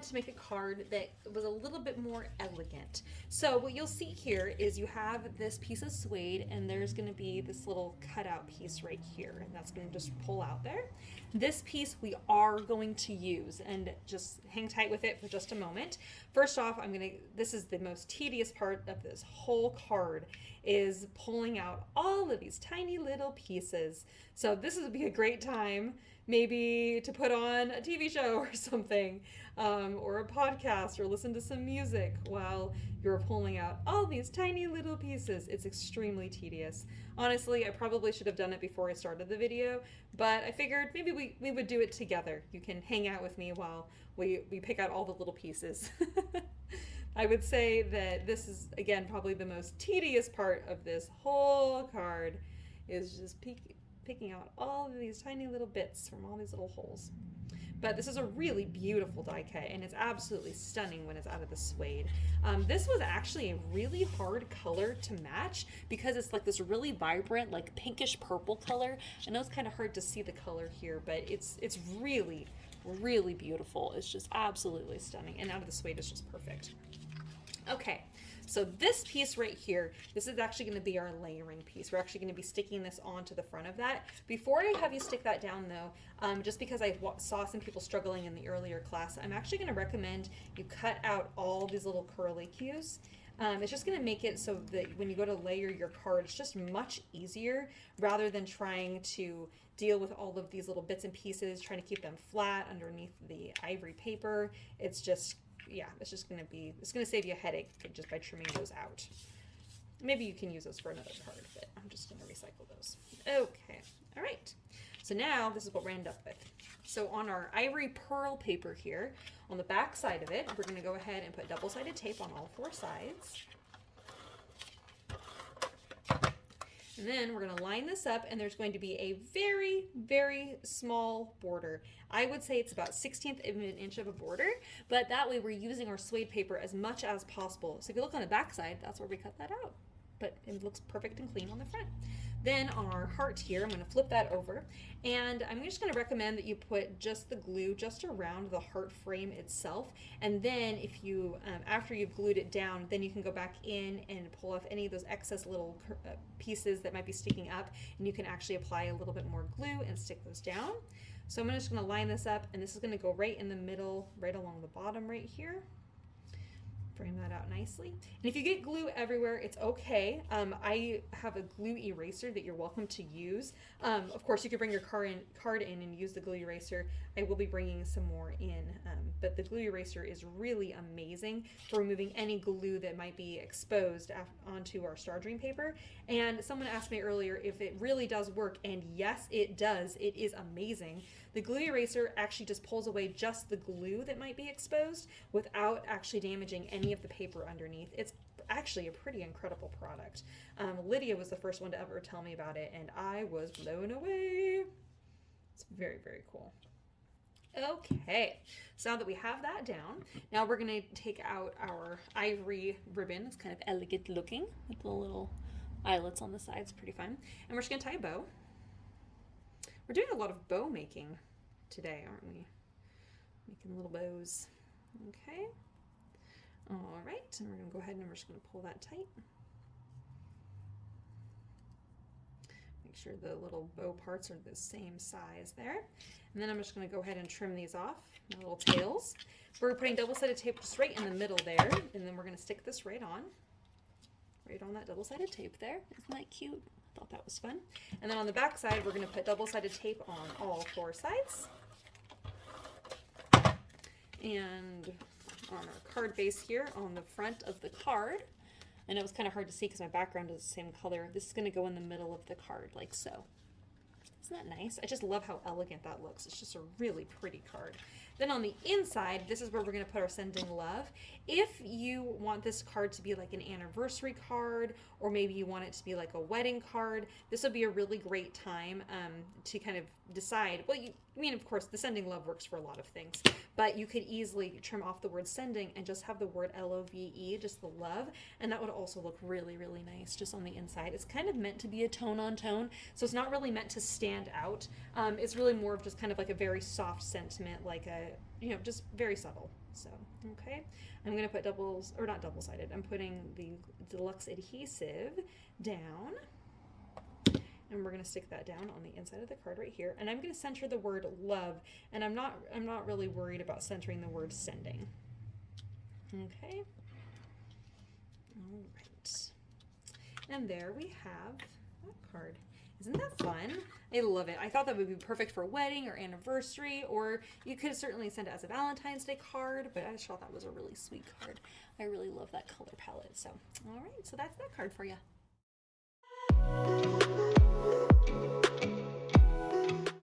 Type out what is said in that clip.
to make a card that was a little bit more elegant. So what you'll see here is you have this piece of suede, and there's going to be this little cutout piece right here, and that's going to just pull out there. This piece we are going to use, and just hang tight with it for just a moment. First off, this is the most tedious part of this whole card, is pulling out all of these tiny little pieces. So this would be a great time maybe to put on a TV show or something, or a podcast, or listen to some music while you're pulling out all these tiny little pieces. It's extremely tedious. Honestly, I probably should have done it before I started the video, but I figured maybe we would do it together. You can hang out with me while we pick out all the little pieces. I would say that this is, again, probably the most tedious part of this whole card, is just picking out all of these tiny little bits from all these little holes. But this is a really beautiful die cut, and it's absolutely stunning when it's out of the suede. This was actually a really hard color to match because it's like this really vibrant, like pinkish purple color. I know it's kind of hard to see the color here, but it's really, really beautiful. It's just absolutely stunning, and out of the suede is just perfect. Okay, so this piece right here, this is actually going to be our layering piece. We're actually going to be sticking this onto the front of that. Before I have you stick that down though, just because I saw some people struggling in the earlier class, I'm actually going to recommend you cut out all these little curlicues. It's just going to make it so that when you go to layer your card, it's just much easier rather than trying to deal with all of these little bits and pieces, trying to keep them flat underneath the ivory paper. It's just going to save you a headache just by trimming those out. Maybe you can use those for another card, but I'm just going to recycle those. Okay, all right. So now this is what we're end up with. So on our ivory pearl paper here, on the back side of it, we're going to go ahead and put double-sided tape on all four sides. And then we're going to line this up, and there's going to be a very, very small border. I would say it's about 1/16 of an inch of a border, but that way we're using our suede paper as much as possible. So if you look on the back side, that's where we cut that out. But it looks perfect and clean on the front. Then on our heart here, I'm going to flip that over, and I'm just going to recommend that you put just the glue just around the heart frame itself, and then if you, after you've glued it down, then you can go back in and pull off any of those excess little pieces that might be sticking up, and you can actually apply a little bit more glue and stick those down. So I'm just going to line this up, and this is going to go right in the middle, right along the bottom right here. Frame that out nicely. And if you get glue everywhere, it's okay. I have a glue eraser that you're welcome to use. Of course, you could bring your card in and use the glue eraser. I will be bringing some more in, but the glue eraser is really amazing for removing any glue that might be exposed onto our Star Dream paper. And someone asked me earlier if it really does work, and yes, it does. It is amazing. The glue eraser actually just pulls away just the glue that might be exposed without actually damaging any of the paper underneath. It's actually a pretty incredible product. Lydia was the first one to ever tell me about it, and I was blown away. It's very, very cool. Okay, so now that we have that down, now we're going to take out our ivory ribbon. It's kind of elegant looking with the little eyelets on the sides, pretty fun. And we're just going to tie a bow. We're doing a lot of bow making today, aren't we? Making little bows. Okay. All right, and we're going to go ahead and we're just going to pull that tight. Make sure the little bow parts are the same size there. And then I'm just going to go ahead and trim these off, my little tails. We're putting double-sided tape just right in the middle there, and then we're going to stick this right on that double-sided tape there. Isn't that cute? I thought that was fun. And then on the back side, we're going to put double-sided tape on all four sides. And on our card base here on the front of the card, I know it's kind of hard to see because my background is the same color. This is going to go in the middle of the card like so. Isn't that nice? I just love how elegant that looks. It's just a really pretty card. Then on the inside, this is where we're going to put our sending love. If you want this card to be like an anniversary card, or maybe you want it to be like a wedding card, this would be a really great time to kind of decide. Well, of course, the sending love works for a lot of things, but you could easily trim off the word sending and just have the word L-O-V-E, just the love, and that would also look really, really nice just on the inside. It's kind of meant to be a tone on tone, so it's not really meant to stand out. It's really more of just kind of like a very soft sentiment, like a, just very subtle. So, okay, I'm going to put not double-sided, I'm putting the deluxe adhesive down, and we're going to stick that down on the inside of the card right here, and I'm going to center the word love, and I'm not really worried about centering the word sending. Okay, all right, and there we have that card. Isn't that fun? I love it. I thought that would be perfect for a wedding or anniversary, or you could certainly send it as a Valentine's Day card, but I just thought that was a really sweet card. I really love that color palette. So, all right, so that's that card for you.